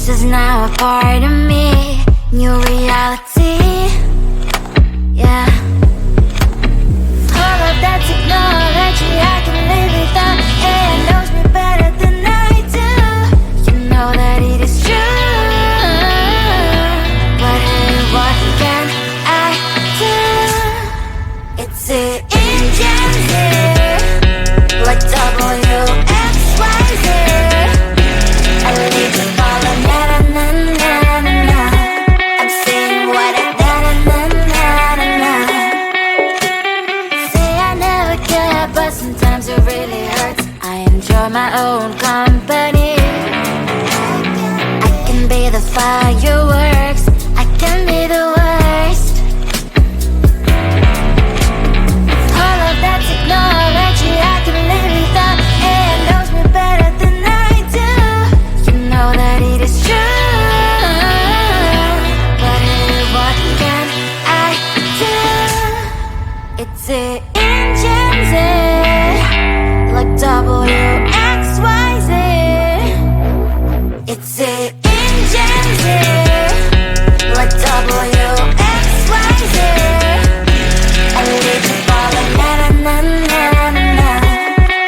is now a part of me. New reality, yeah. All of that technology I can live without. AI knows me better than I do. You know that it is true. But hey, what can I do? It's the engines here, like WXYZ. I need to follow, na-na-na-na-na-na. I'm saying what I na-na-na-na-na. Say I never care, but sometimes it really hurts. I enjoy my own company. I can be the fireworks, I can be the worst. All of that technology I can live without. AI knows me better than I do. You know that it is true. But hey, what can I do? It's the engines, like WXYZ. It's the engines, like WXYZ. I need to follow, na-na-na-na-na-na.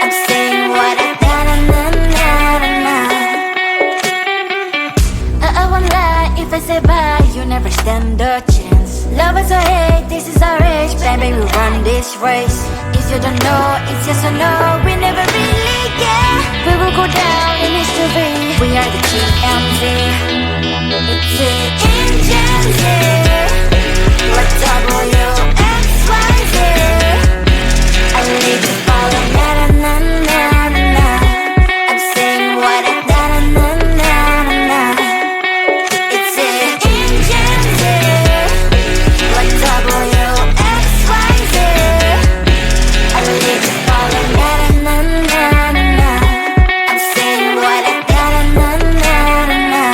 I'm saying what I na-na-na-na-na. I won't lie if I say bye, you never stand a chance. Love is or hate, this is our age. Baby, we run this race. If you don't know, it's yes or no. We never really get. We will go down in history. We are the GMZ. It's the engines, like WXYZ. I need to follow, na-na-na-na-na-na. I'm saying what I na-na-na-na-na. It's the engines, like WXYZ. I need to follow, na-na-na-na-na. I'm saying what I na-na-na-na-na.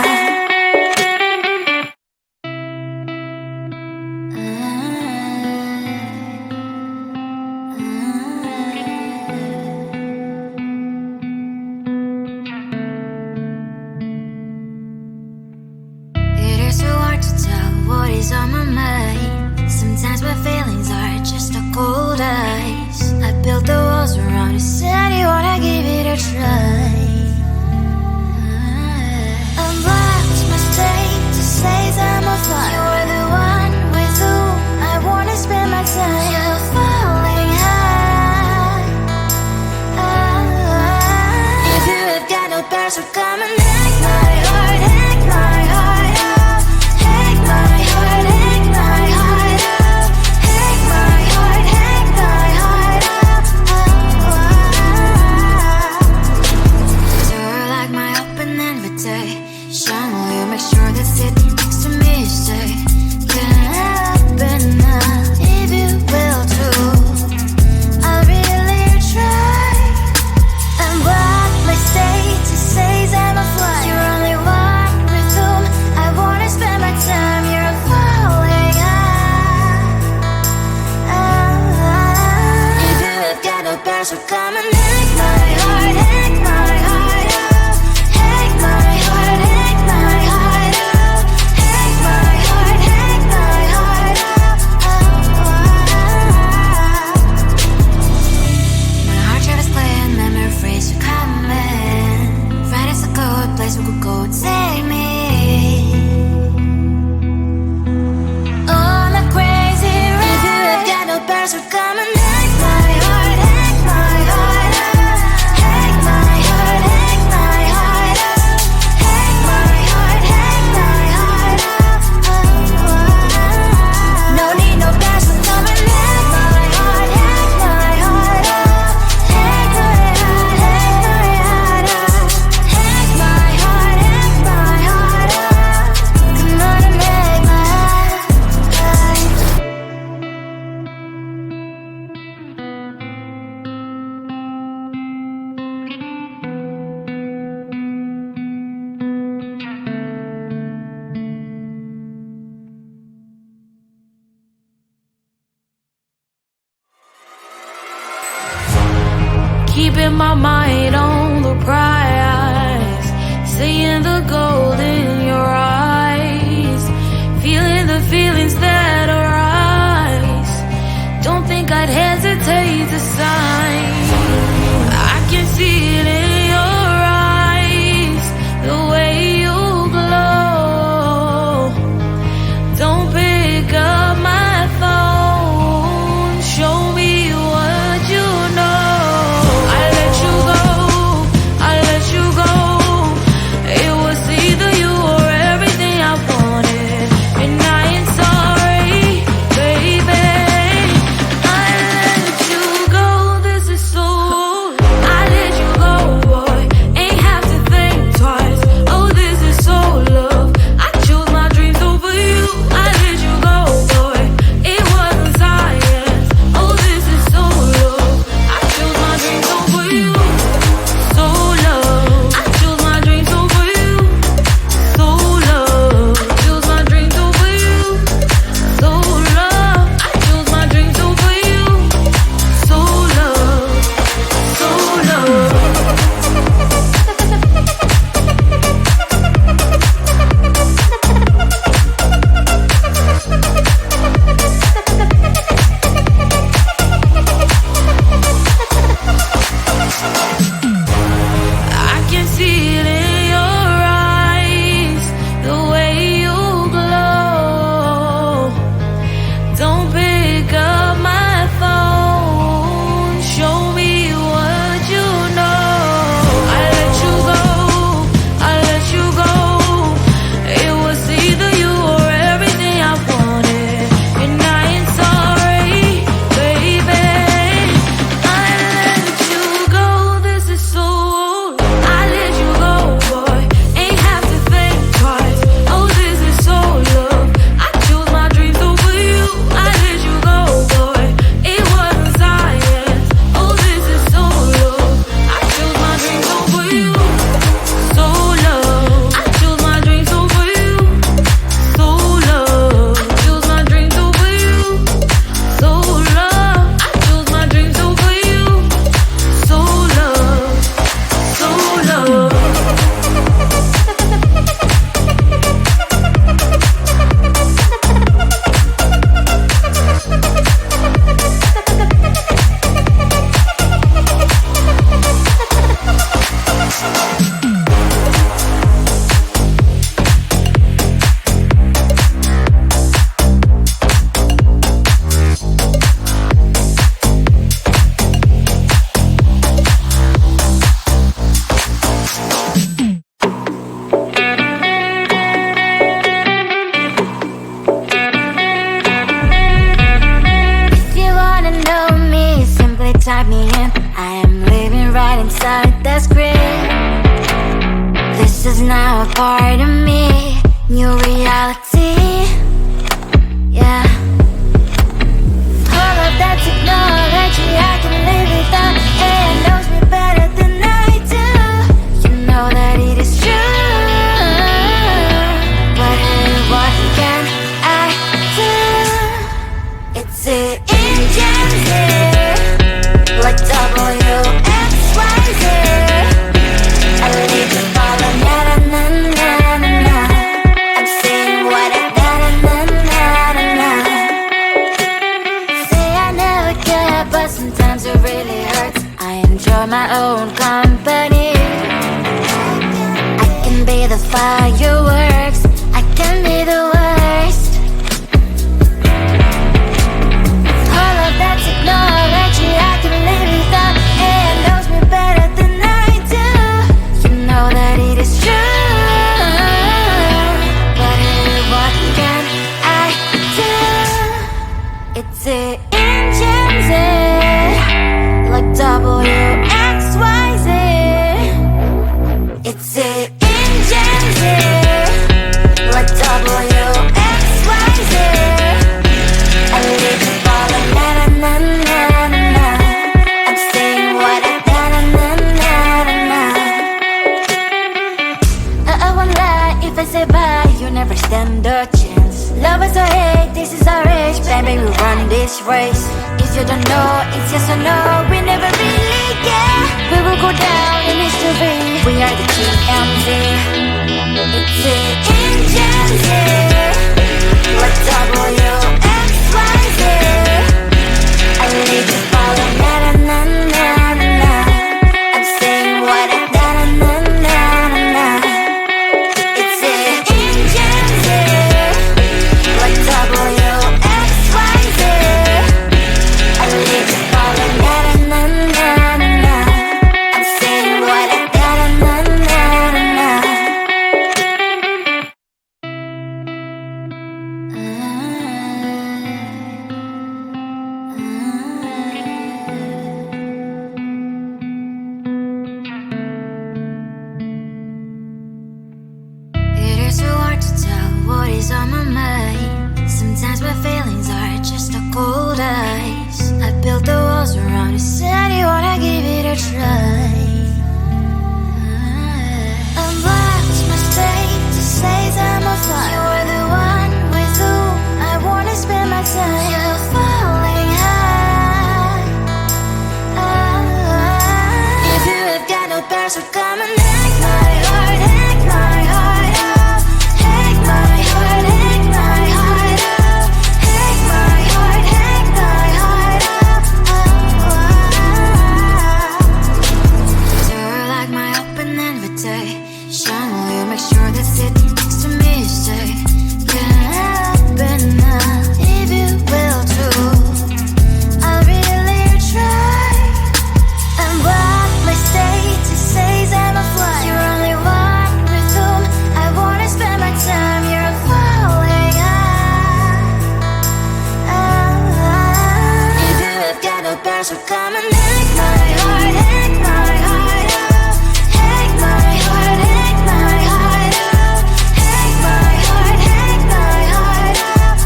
It is so hard to tell what is on my mind. Sometimes my feelings are just a cold ice. I built the walls around you, said you wanna give it a try. Unlocked my state to say I'm a fly. You're the one with whom I wanna spend my time. You're falling high. If you have got no bears, so come and hack my heart, hack my heart out. Hack my heart, hack my heart out. Hack my heart, hack my heart out. You're like my open invitation. Will you make sure that sitting next to me is safe? Can happen now, if you will too. I'll really try. And what my status says I'm a fly. You're only one with whom I wanna spend my time. You're falling high. If you have got no bears, so come and hack my heart, hack my heart out. Hack my heart, hack my heart out. Hack my heart, hack my heart out. My heart travels playing memories are coming. Right as a good place we could go and take me. On a crazy ride. If you have got no bears, so come and hack my heart, hack my heart out. Hack my heart, hack my heart out. Hack my heart, hack my heart out. No need no bears, so come and hack my heart, hack my heart out. Hack my heart, hack my heart out. Hack my heart, hack my heart out. Come on and make my heart. Keeping my mind on the prize, seeing the gold in time. I can see it in your eyes, the way you glow. Don't pick up my phone, show me what you know. I let you go, I let you go. It was either you or everything I wanted, and I ain't sorry, baby. I let you go, this is so. I let you go, boy, ain't have to think twice. Oh, this is so love. I chose my dreams over you. I let you go, boy, it wasn't science. Oh, this is so love. I chose my dreams over you. So love. I chose my dreams over you. So love. Chose my dreams over you. So love. I chose my dreams over you. So love. So love. I can see it in your eyes, the way you glow. Don't pick up my phone, show me what you know. I let you go, I let you go. It was either you or everything I wanted, and I ain't sorry, baby. I let you go, this is so. I let you go, boy, ain't have to think twice. Oh, this is so love. I chose my dreams over you. I let you go, boy, it wasn't science. Oh, this is so love. I chose my dreams over you. So love. I chose my dreams over you. So love. Chose my dreams over you. So love. I chose my dreams over you. So love. So love. If you wanna know me, simply type me in. I am living right inside the screen. This is now a part of me, new reality. Yeah. All of that technology I can live without. It knows me better than I do. You know that it is true. But hey, what can I do? It's the engines here, like WXYZ. I leave the ball on na na na na na na. I'm saying what I na na na na na na. Say I never care, but sometimes it really hurts. I enjoy my own company. I can be the fireworks, I can be the worst. All of that technology I can live without. It knows me better than I do. You know that it is true. But hey, what can I do? It's the engines, like WXYZ. It's the engines, like WXYZ. I live the ball on na na na na na na. I'm saying what I na na na na na na. I won't lie if I say bye, you never stand a chance. Love is or hate, this is our age, baby, we run this race. If you don't know, it's yes or no, we never really care. We will go down in history, we are the TMZ. It's the engines here, like WXYZ. I need to follow na na na what is on my mind. Sometimes my feelings are just a cold ice. I built the walls around the city, wanna give it a try. Unlocked my state to say I'm a fly. You're the one with whom I wanna spend my time. You're falling high. If you have got no bears, so come and hack my heart, hack my heart out. Hack my heart, hack my heart out. Hack my heart, hack my heart out. You're like my open invitation. Will you make sure that sitting next to me is safe? Can't open up if you will too. I'll really try. And what my state to say I'm a fly. You're only one with whom I wanna spend my time. You're falling high. If you have got no bears, so come and hack my heart, hack my heart out. Hack my heart, hack my heart out. Hack my heart, hack my heart out.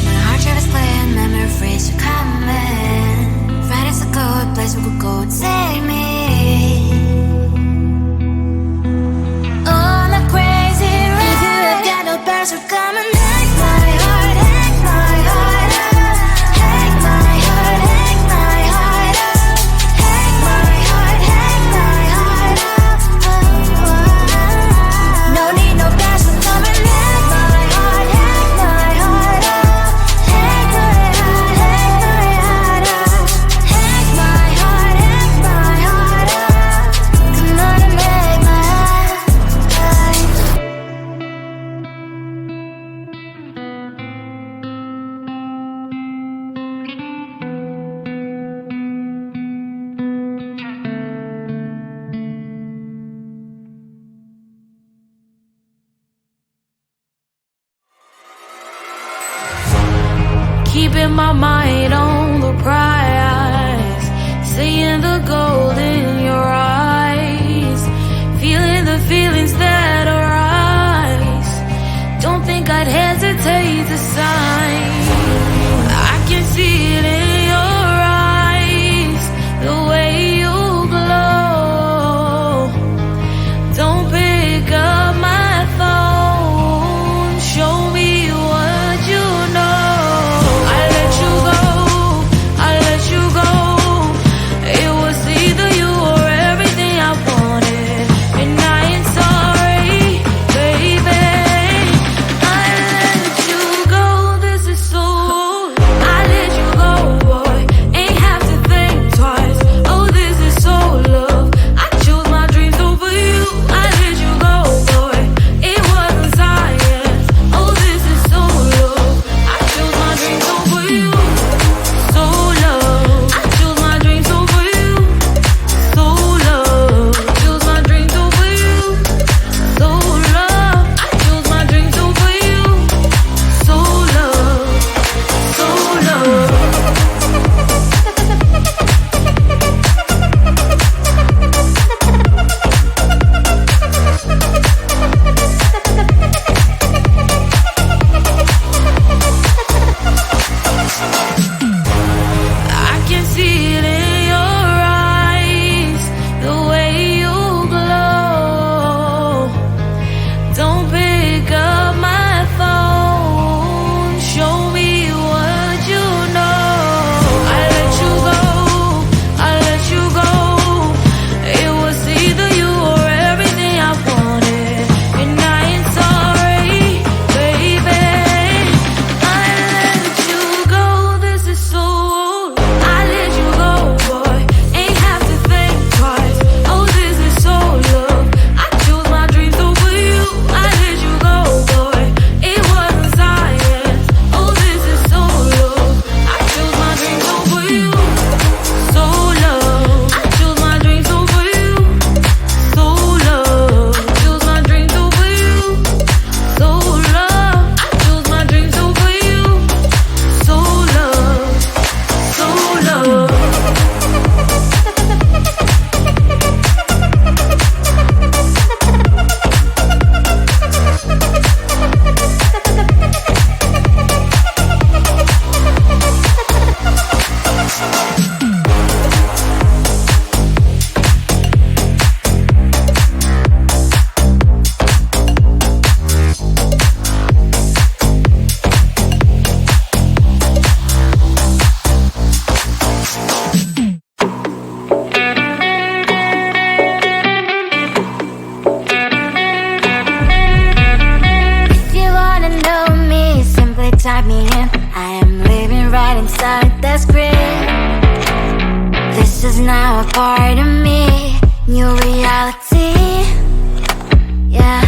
My heart travels clear, memories are coming. Right as a good place we could go and take me. On a crazy ride. If you have got no bears, so come and hack my heart, hack my heart out. Hack my heart, hack my heart out. Hack my heart, hack my heart out. No need no bears, so come and hack my heart, hack my heart out. Hack my heart, hack my heart out. Hack my heart, hack my heart out. Come on and make my heart. Keeping my mind on the prize, seeing the gold in your eyes, feeling the feelings that arise. Don't think I'd hesitate to sign. I can see it in your eyes, the way you glow. Don't pick up my phone, show me what you know. I let you go, I let you go. It was either you or everything I wanted, and I ain't sorry, baby. I let you go. is now a part of me. New reality, yeah.